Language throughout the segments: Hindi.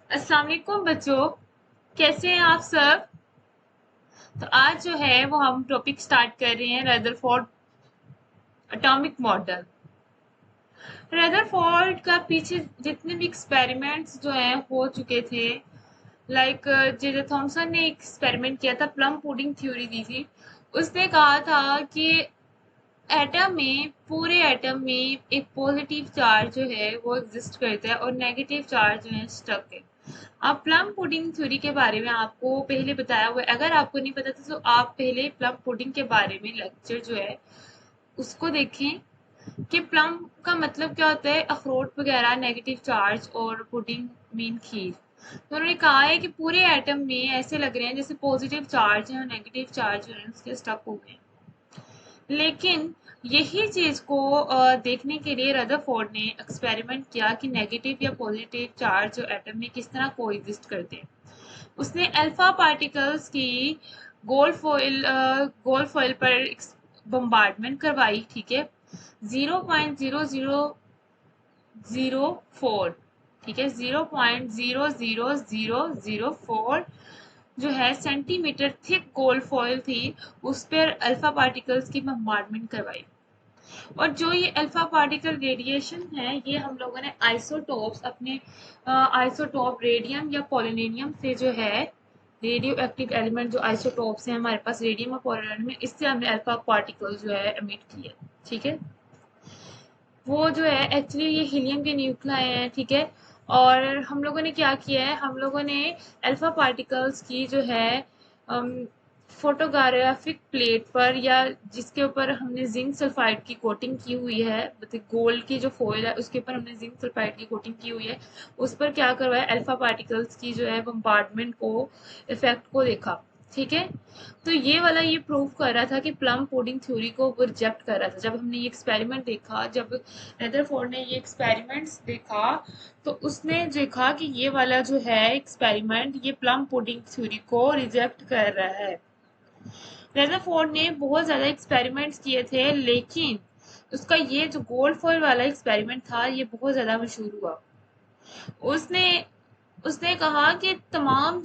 अस्सलाम वालेकुम बच्चों, कैसे हैं आप सब। तो आज जो है वो हम टॉपिक स्टार्ट कर रहे हैं रदरफोर्ड एटॉमिक मॉडल। रदरफोर्ड का पीछे जितने भी एक्सपेरिमेंट्स जो हैं हो चुके थे, लाइक जे थॉमसन ने एक्सपेरिमेंट किया था, प्लम पुडिंग थ्योरी दी थी। उसने कहा था कि एटम में, पूरे एटम में एक पॉजिटिव चार्ज जो है वो एग्जिस्ट करता है और नेगेटिव चार्ज जो है स्टक है। अब प्लम पुडिंग थ्योरी के बारे में आपको पहले बताया हुआ है। अगर आपको नहीं पता था तो आप पहले प्लम पुडिंग के बारे में लेक्चर जो है उसको देखें कि प्लम का मतलब क्या होता है। अखरोट वगैरह नेगेटिव चार्ज और पुडिंग मीन खीर। तो उन्होंने कहा है कि पूरे एटम में ऐसे लग रहे हैं जैसे पॉजिटिव चार्ज है और नेगेटिव चार्ज जो है उसके स्टक हो गए। लेकिन यही चीज को देखने के लिए रदरफोर्ड ने एक्सपेरिमेंट किया कि नेगेटिव या पॉजिटिव चार्ज जो एटम में किस तरह को एग्जिस्ट करते हैं। उसने अल्फा पार्टिकल्स की गोल्ड फॉइल पर बम्बार्डमेंट करवाई, ठीक है। 0.00004, ठीक है, 0.00004 जो है सेंटीमीटर थिक गोल्ड फॉइल थी। उस पर अल्फा पार्टिकल्स की बम्बार्डमेंट करवाई। और जो ये अल्फा पार्टिकल रेडिएशन है, ये हम लोगों ने आइसोटोप्स अपने आइसोटोप रेडियम या पोलोनियम से जो है, रेडियो एक्टिव एलिमेंट जो आइसोटोप्स हैं हमारे पास रेडियम और पोलोनियम, इससे हमने अल्फा पार्टिकल जो है एमिट किए, ठीक है। वो जो है एक्चुअली ये हीलियम के न्यूक्लियाई हैं, ठीक है। और हम लोगों ने क्या किया है, हम लोगों ने अल्फा पार्टिकल्स की जो है फोटोग्राफिक प्लेट पर, या जिसके ऊपर हमने जिंक सल्फाइड की कोटिंग की हुई है, मतलब गोल्ड की जो फॉइल है उसके ऊपर हमने जिंक सल्फाइड की कोटिंग की हुई है, उस पर क्या करवाया, अल्फा पार्टिकल्स की जो है बम्बार्डमेंट को, इफेक्ट को देखा, ठीक है। तो ये वाला ये प्रूव कर रहा था कि प्लम पुडिंग थ्योरी को वो रिजेक्ट कर रहा था। जब हमने ये एक्सपेरिमेंट देखा, जब रदरफोर्ड ने ये एक्सपेरिमेंट्स देखा, तो उसने देखा कि ये वाला जो है एक्सपेरिमेंट ये प्लम पुडिंग थ्योरी को रिजेक्ट कर रहा है। रदरफोर्ड ने बहुत ज़्यादा एक्सपेरिमेंट्स किए थे, लेकिन उसका ये जो गोल्ड फॉइल वाला एक्सपेरिमेंट था ये बहुत ज़्यादा मशहूर हुआ। उसने उसने कहा कि तमाम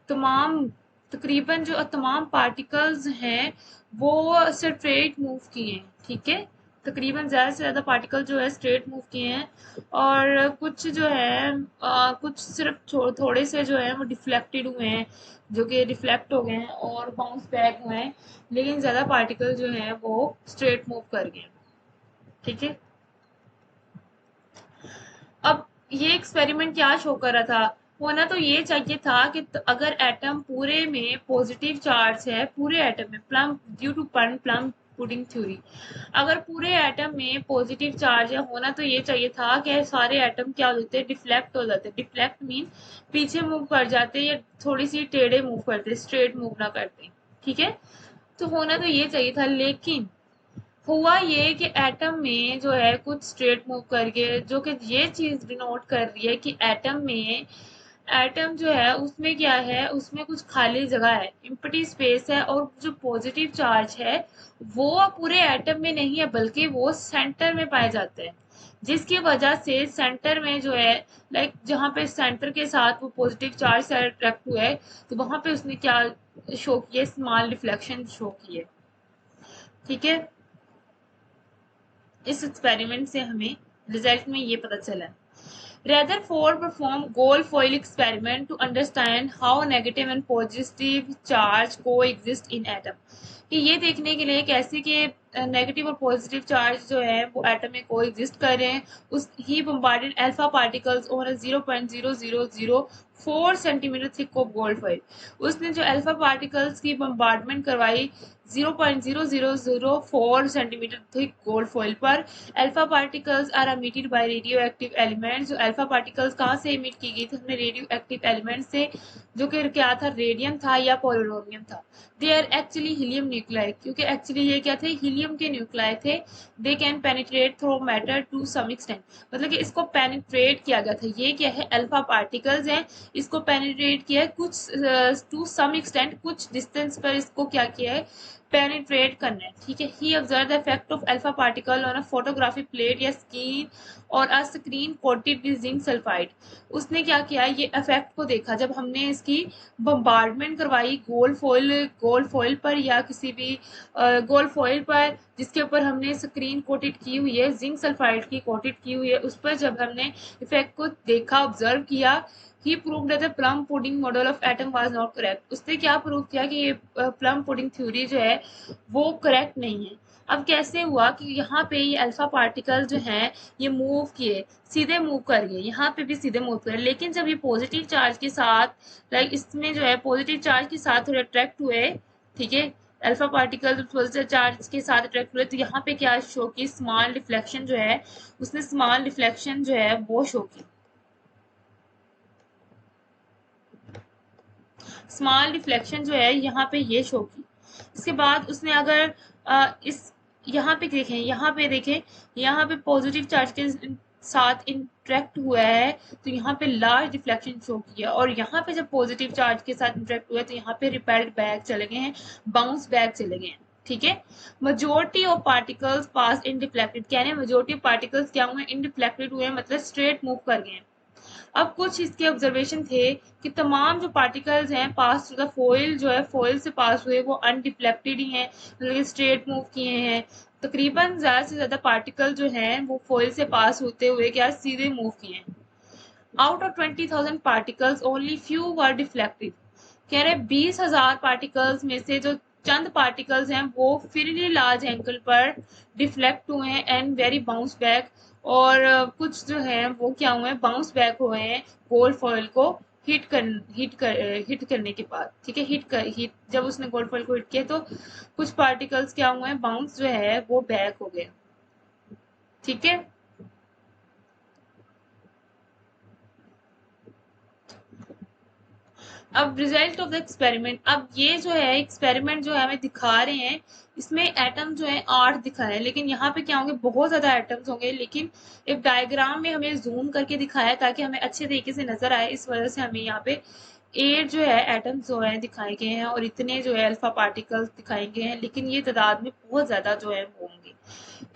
तमाम तकरीबन जो तमाम पार्टिकल्स हैं वो स्ट्रेट मूव किए हैं, ठीक है। तकरीबन ज़्यादा से ज़्यादा पार्टिकल जो है स्ट्रेट मूव किए हैं, और कुछ जो है कुछ सिर्फ थोड़े से जो है वो डिफ्लेक्टेड हुए हैं, जो कि रिफ्लेक्ट हो गए हैं और बाउंस बैक हुए हैं। लेकिन ज़्यादा पार्टिकल जो हैं वो स्ट्रेट मूव कर गए हैं, ठीक है। अब ये एक्सपेरिमेंट क्या शो कर रहा था, होना तो ये चाहिए था कि अगर एटम पूरे में पॉजिटिव चार्ज है, पूरे एटम में, plum due to plum pudding theory, अगर पूरे एटम में पॉजिटिव चार्ज है, होना तो ये चाहिए था कि सारे एटम क्या हो जाते हैं, डिफ्लेक्ट हो जाते। डिफ्लेक्ट मीन पीछे मूव कर जाते या थोड़ी सी टेढ़े मूव करते, स्ट्रेट मूव ना करते, ठीक है। तो होना तो ये चाहिए था, लेकिन हुआ ये कि एटम में जो है कुछ स्ट्रेट मूव करके, जो कि ये चीज डिनोट कर रही है कि एटम में, एटम जो है उसमें क्या है, उसमें कुछ खाली जगह है, एम्प्टी स्पेस है, और जो पॉजिटिव चार्ज है वो पूरे एटम में नहीं है बल्कि वो सेंटर में पाए जाते हैं। जिसकी वजह से सेंटर में जो है, लाइक जहाँ पे सेंटर के साथ वो पॉजिटिव चार्ज से अट्रैक्ट हुआ है, तो वहां पे उसने क्या शो किया, स्मॉल रिफ्लेक्शन शो किए, ठीक है। इस एक्सपेरिमेंट से हमें रिजल्ट में ये पता चला। Rutherford performed gold foil experiment to understand how negative and positive charge coexist in atom। कि ये देखने के लिए कैसे कि नेगेटिव और पॉजिटिव चार्ज जो है वो एटम में को एग्जिस्ट कर रहे हैं। उस ही बम्बार्डेड अल्फा पार्टिकल्स और 0.0004 centimetre thick of gold foil. उसने जो अल्फा पार्टिकल्स की बम्बार्डमेंट करवाई 0.0004 सेंटीमीटर थिक गोल्ड फॉइल पर। Alpha particles are emitted by radioactive elements। जो अल्फा पार्टिकल्स कहाँ से इमिट की गई थी, हमने रेडियो एक्टिव एलिमेंट से, जो कि क्या था, रेडियम था या पोलोनियम था। They are actually helium nuclei, क्योंकि एक्चुअली ये क्या थे, हीलियम के न्यूक्लाई थे। They can penetrate through matter to some extent, मतलब कि इसको पेनिट्रेट किया गया था। ये क्या है, अल्फा पार्टिकल्स हैं, इसको पेनिट्रेट किया है कुछ टू सम एक्सटेंट, कुछ डिस्टेंस पर इसको क्या किया है, पेनिट्रेट करना है, ठीक है। He observe the effect of alpha particle on a photographic plate या स्क्रीन और a screen coated with zinc sulphide. उसने क्या किया, ये इफेक्ट को देखा जब हमने इसकी बम्बार्डमेंट करवाई गोल्ड फॉइल पर या किसी भी गोल्ड फॉइल पर जिसके ऊपर हमने स्क्रीन कोटेड की हुई है, जिंक सल्फाइड की कोटेड की हुई है, उस पर जब हमने इफेक्ट को देखा, ऑब्जर्व किया, he proved that the plum pudding model of atom was not correct. उसने क्या प्रूव किया कि ये प्लम पुडिंग थ्योरी जो है वो करेक्ट नहीं है। अब कैसे हुआ कि यहाँ पे ये अल्फा पार्टिकल जो हैं ये मूव किए, सीधे मूव कर गए, यहाँ पे भी सीधे मूव कर, लेकिन जब ये पॉजिटिव चार्ज के साथ लाइक इसमें जो है पॉजिटिव चार्ज के साथ थोड़े अट्रैक्ट हुए, ठीक है, अल्फा पार्टिकल पॉजिटिव चार्ज के साथ अट्रैक्ट हुए, तो यहाँ पे क्या शो की, स्मॉल रिफ्लेक्शन जो है, उसने स्मॉल रिफ्लेक्शन जो है वो शो की, स्मॉल रिफ्लेक्शन जो है यहाँ पे ये शो की। इसके बाद उसने अगर इस यहाँ पे देखें, यहाँ पे पॉजिटिव चार्ज के साथ इंटरेक्ट हुआ है तो यहाँ पे लार्ज रिफ्लेक्शन शो किया, और यहाँ पे जब पॉजिटिव चार्ज के साथ इंटरेक्ट हुआ है तो यहाँ पे रिपेल्ड बैक चले गए हैं, बाउंस बैक चले गए हैं, ठीक है। Majority of particles pass in deflected, कहने मेजोरिटी ऑफ पार्टिकल्स क्या हुए, इन डिफ्लेक्टेड हुए, मतलब स्ट्रेट मूव कर गए हैं। अब कुछ इसके ऑब्जर्वेशन थे कि तमाम जो पार्टिकल्स हैं पास टू द फॉइल, जो है फॉइल से पास हुए, वो अनडिफ्लेक्टेड ही हैं, मतलब स्ट्रेट मूव किए हैं। तकरीबन ज़्यादा से ज़्यादा पार्टिकल जो हैं वो फॉइल से पास होते हुए क्या सीधे मूव किए हैं। Out of 20,000 particles only few were deflected, कह रहे 20,000 पार्टिकल्स में से जो चंद पार्टिकल्स हैं वो फिरली लार्ज एंगल पर डिफ्लेक्ट हुए हैं एंड वेरी बाउंस बैक, और कुछ जो है वो क्या हुए हैं, बाउंस बैक हुए हैं गोल्ड फॉइल को हिट करने के बाद, ठीक है, हिट जब उसने गोल्ड फॉइल को हिट किया तो कुछ पार्टिकल्स क्या हुए हैं, बाउंस जो है वो बैक हो गए, ठीक है। अब रिजल्ट ऑफ द एक्सपेरिमेंट, अब ये जो है एक्सपेरिमेंट जो है हमें दिखा रहे हैं, इसमें एटम जो है 8 दिखा है, लेकिन यहाँ पे क्या होंगे, बहुत ज्यादा एटम्स होंगे, लेकिन एक डायग्राम में हमें जूम करके दिखाया है ताकि हमें अच्छे तरीके से नजर आए, इस वजह से हमें यहाँ पे 8 जो है एटम्स जो है दिखाए गए हैं और इतने जो है अल्फा पार्टिकल्स दिखाए गए हैं, लेकिन ये तादाद में बहुत ज्यादा जो है होंगे।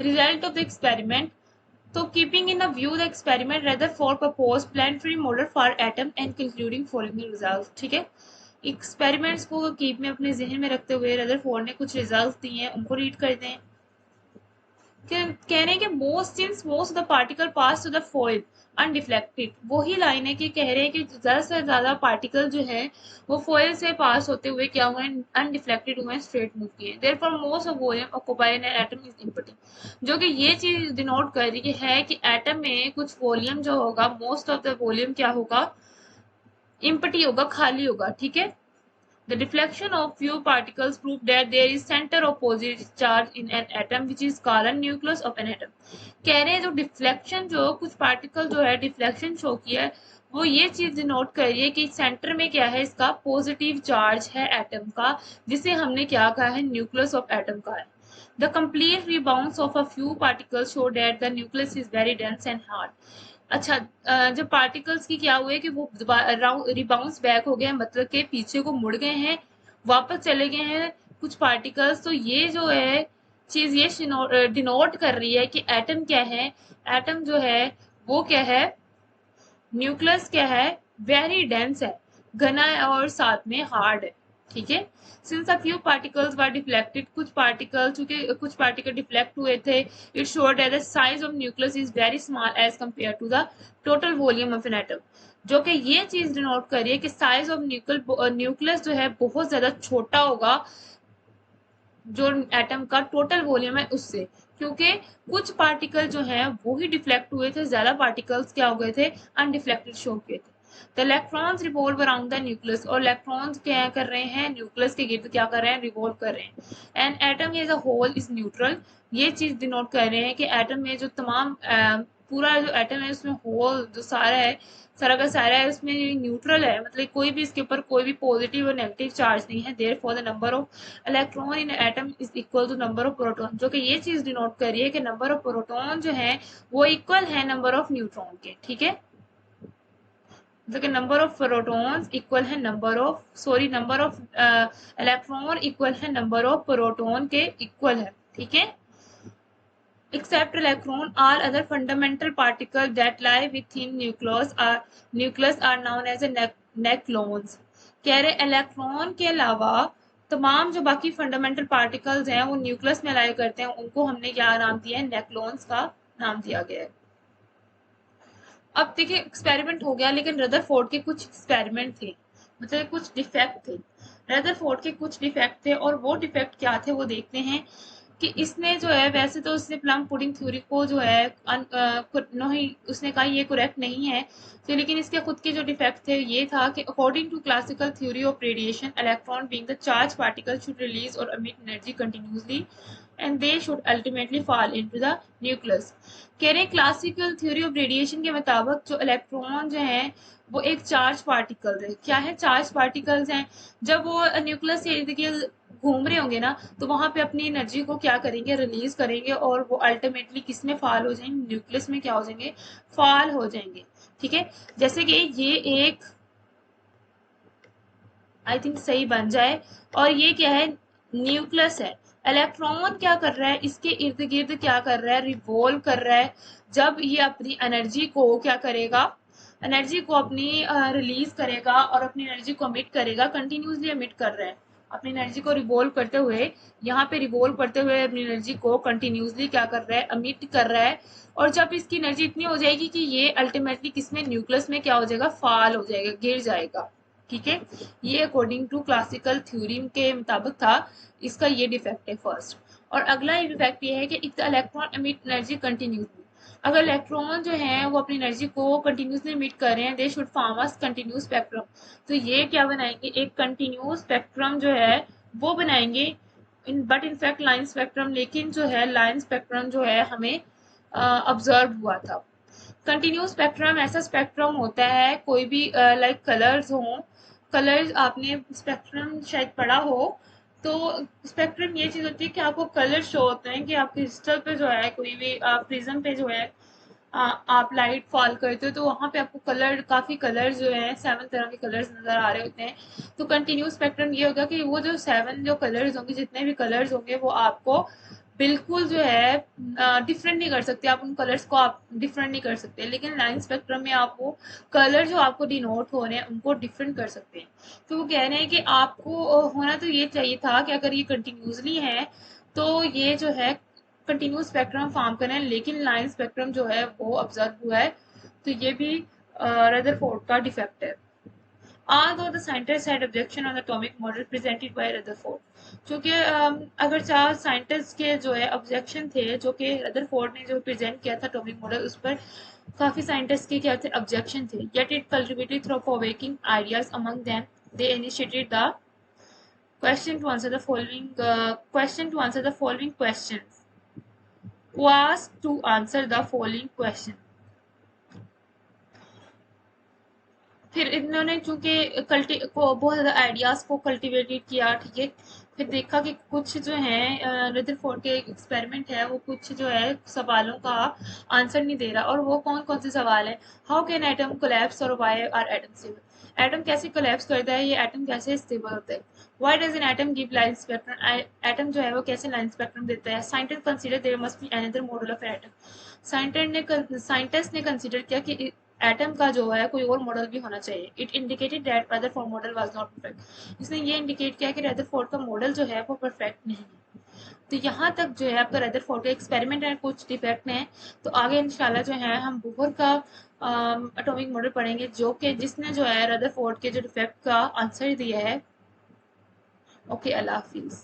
रिजल्ट ऑफ द एक्सपेरिमेंट, तो keeping in the view the experiment rather for proposed plan-free model for atom and concluding following results, ठीक है। एक्सपेरिमेंट्स को कीप में अपने जहन में रखते हुए रदर फोर्ड ने कुछ रिजल्ट्स दिए हैं, उनको रीड करते हैं। कह रहे हैं कि most of the particle pass to the foil undeflected, वही लाइन है कि कह रहे हैं कि ज्यादा से ज्यादा पार्टिकल जो है वो फॉइल से पास होते हुए क्या हुए, अनडिफ्लेक्टेड हुए, स्ट्रेट मूव किए, therefore most of volume occupied in an atom is empty, जो कि ये चीज डिनोट कर रही है कि एटम में कुछ वॉल्यूम जो होगा, मोस्ट ऑफ द वॉल्यूम क्या होगा, एम्प्टी होगा, खाली होगा, ठीक है। The deflection of few particles prove that there is center of positive charge in an atom which is called a nucleus of an atom। कह रहे हैं जो डिफ्लेक्शन, जो कुछ पार्टिकल जो है डिफ्लेक्शन शो किया है, वो ये चीज नोट करिए कि सेंटर में क्या है, इसका पॉजिटिव चार्ज है एटम का, जिसे हमने क्या कहा है, न्यूक्लियस ऑफ एटम का है। The complete rebounds of a few particles show that the nucleus is very dense and hard। अच्छा, जब पार्टिकल्स की क्या हुआ है कि वो रिबाउंस बैक हो गए, मतलब के पीछे को मुड़ गए हैं, वापस चले गए हैं कुछ पार्टिकल्स, तो ये जो है चीज ये डिनोट कर रही है कि एटम क्या है, एटम जो है वो क्या है, न्यूक्लियस क्या है, वेरी डेंस है, घना है और साथ में हार्ड है, ठीक है। Since a few particles were deflected, कुछ पार्टिकल, चूंकि कुछ पार्टिकल डिफ्लेक्ट हुए थे, it showed that the size of nucleus is very small as compare to the total volume of an atom, जो कि ये चीज डिनोट करिए कि साइज ऑफ न्यूक्लियस जो है बहुत ज्यादा छोटा होगा जो एटम का टोटल वॉल्यूम है उससे, क्योंकि कुछ पार्टिकल जो हैं वो ही डिफ्लेक्ट हुए थे, ज्यादा पार्टिकल्स क्या हो गए थे, अनडिफ्लेक्टेड शो किए थे। The electrons revolve around the nucleus, और इलेक्ट्रॉन्स क्या कर रहे हैं, न्यूक्लियस के गिर्द क्या कर रहे हैं, रिवॉल्व कर रहे हैं। And atom as a whole is neutral, ये चीज डिनोट कर रहे हैं कि एटम में जो तमाम पूरा जो एटम है उसमें होल जो सारा है, सारा का सारा है, उसमें न्यूट्रल है, मतलब कोई भी इसके ऊपर कोई भी पॉजिटिव और नेगेटिव चार्ज नहीं है। Therefore the number of electron in atom is equal to number of proton, जो कि ये चीज डिनोट कर रही है कि नंबर ऑफ प्रोटॉन जो है वो इक्वल है नंबर ऑफ न्यूट्रॉन के, ठीक है। जो कि नंबर ऑफ प्रोटॉन्स इक्वल है नंबर ऑफ इलेक्ट्रॉन इक्वल है नंबर ऑफ प्रोटॉन के इक्वल है, ठीक है। except electron, all other fundamental particles that lie within nucleus are known as a नेक्लॉन्स। कह रहे इलेक्ट्रॉन के अलावा तमाम जो बाकी फंडामेंटल पार्टिकल्स हैं वो न्यूक्लियस में लाई करते हैं, उनको हमने क्या नाम दिया है, नेक्लॉन्स का नाम दिया गया है। अब देखिए एक्सपेरिमेंट हो गया, लेकिन रदरफोर्ड के कुछ एक्सपेरिमेंट थे, मतलब कुछ डिफेक्ट थे। रदरफोर्ड के कुछ डिफेक्ट थे और वो डिफेक्ट क्या थे वो देखते हैं कि इसने जो है, वैसे तो उसने प्लम पुडिंग थ्योरी को जो है नहीं, उसने कहा ये करेक्ट नहीं है, तो लेकिन इसके खुद के जो डिफेक्ट थे ये था कि according to classical theory of radiation, electron being the charge particle should release और emit energy continuously and they should ultimately fall into the nucleus. कह रहे हैं क्लासिकल थ्योरी ऑफ रेडिएशन के मुताबिक जो इलेक्ट्रॉन जो है वो एक चार्ज पार्टिकल्स है। क्या है, चार्ज पार्टिकल्स हैं। जब वो न्यूक्लियस के इर्द गिर्द घूम रहे होंगे ना, तो वहां पे अपनी एनर्जी को क्या करेंगे, रिलीज करेंगे और वो अल्टीमेटली किस में फॉल हो जाएंगे, न्यूक्लियस में क्या हो जाएंगे, फॉल हो जाएंगे। ठीक है, जैसे कि ये एक आई थिंक सही बन जाए, और ये क्या है, न्यूक्लियस है। इलेक्ट्रॉन क्या कर रहा है, इसके इर्द गिर्द क्या कर रहा है, रिवॉल्व कर रहा है। जब ये अपनी एनर्जी को क्या करेगा, एनर्जी को अपनी रिलीज करेगा और अपनी एनर्जी को अमिट करेगा, कंटिन्यूसली अमिट कर रहा है अपनी एनर्जी को रिवॉल्व करते हुए, यहाँ पे रिवॉल्व करते हुए अपनी एनर्जी को कंटिन्यूसली क्या कर रहा है, अमिट कर रहा है। और जब इसकी एनर्जी इतनी हो जाएगी कि ये अल्टीमेटली किसमें, न्यूक्लियस में क्या हो जाएगा, फॉल हो जाएगा, गिर जाएगा। ठीक है, ये अकॉर्डिंग टू क्लासिकल थ्योरी के मुताबिक था, इसका ये डिफेक्ट है फर्स्ट। और अगला डिफेक्ट ये है कि if the electron emit energy continuously, अगर इलेक्ट्रॉन जो है वो अपनी एनर्जी को कंटिन्यूसली एमिट कर रहे हैं, they should form a continuous spectrum. तो ये क्या बनाएंगे, एक कंटिन्यूस स्पेक्ट्रम जो है वो बनाएंगे। बट इनफैक्ट लाइन स्पेक्ट्रम, लेकिन जो है लाइन स्पेक्ट्रम जो है हमें ऑब्जर्व हुआ था। कंटिन्यूस स्पेक्ट्रम ऐसा स्पेक्ट्रम होता है, कोई भी लाइक कलर्स हों, कलर्स आपने स्पेक्ट्रम शायद पढ़ा हो, तो स्पेक्ट्रम ये चीज होती है कि आपको कलर शो होते हैं कि आप क्रिस्टल पे जो है, कोई भी प्रिज्म पे जो है आप लाइट फॉल करते हो, तो वहां पे आपको कलर, काफी कलर्स जो है, 7 तरह के कलर्स नजर आ रहे होते हैं। तो कंटिन्यूस स्पेक्ट्रम ये होगा कि वो जो 7 जो कलर्स होंगे, जितने भी कलर्स होंगे, वो आपको बिल्कुल जो है डिफरेंट नहीं कर सकते, आप उन कलर्स को आप डिफरेंट नहीं कर सकते। लेकिन लाइन स्पेक्ट्रम में आप वो कलर जो आपको डिनोट हो रहे हैं उनको डिफरेंट कर सकते हैं। तो वो कह रहे हैं कि आपको होना तो ये चाहिए था कि अगर ये कंटिन्यूसली है तो ये जो है कंटिन्यूस स्पेक्ट्रम फॉर्म करें, लेकिन लाइन स्पेक्ट्रम जो है वो ऑब्जर्व हुआ है। तो ये भी रदरफोर्ड का डिफेक्ट है। Although the scientists had objection on the atomic model presented by Rutherford, क्योंकि अगर चार साइंटिस्ट के जो है ऑब्जेक्शन थे, जो कि रदरफोर्ड ने जो प्रेजेंट किया था एटॉमिक मॉडल, उस पर काफी साइंटिस्ट के क्या थे, ऑब्जेक्शन थे। Yet it contributed through provoking ideas among them. They initiated the question to answer the following questions. Was to answer the following question. फिर इन्होंने चूंकि बहुत ज़्यादा आइडियाज़ को कल्टिवेटेड किया, ठीक है। फिर देखा कि कुछ जो है रदरफोर्ड के एक्सपेरिमेंट है, वो कुछ जो है सवालों का आंसर नहीं दे रहा। और वो कौन कौन से सवाल है, हाउ कैन एटम कोलैप्स और why are atom stable, atom कैसे कोलैप्स करता है, ये एटम कैसे स्टेबल होता है, why does an atom give line spectrum, atom जो है वो कैसे लाइन स्पेक्ट्रम देता है, scientist consider there must be another model of atom, scientist ने कंसीडर किया कि एटम का जो है कोई और मॉडल भी होना चाहिए। It indicated that Rutherford model was not perfect, इसने ये इंडिकेट किया कि रदरफोर्ड का मॉडल जो है वो परफेक्ट नहीं है। तो यहाँ तक जो है आपका रदरफोर्ड का एक्सपेरिमेंट है, कुछ डिफेक्ट हैं। तो आगे इंशाल्लाह जो है हम बोहर का एटॉमिक मॉडल पढ़ेंगे, जो कि जिसने जो है रदरफोर्ड के जो डिफेक्ट का आंसर दिया है। ओके, अल्लाह हाफिज़।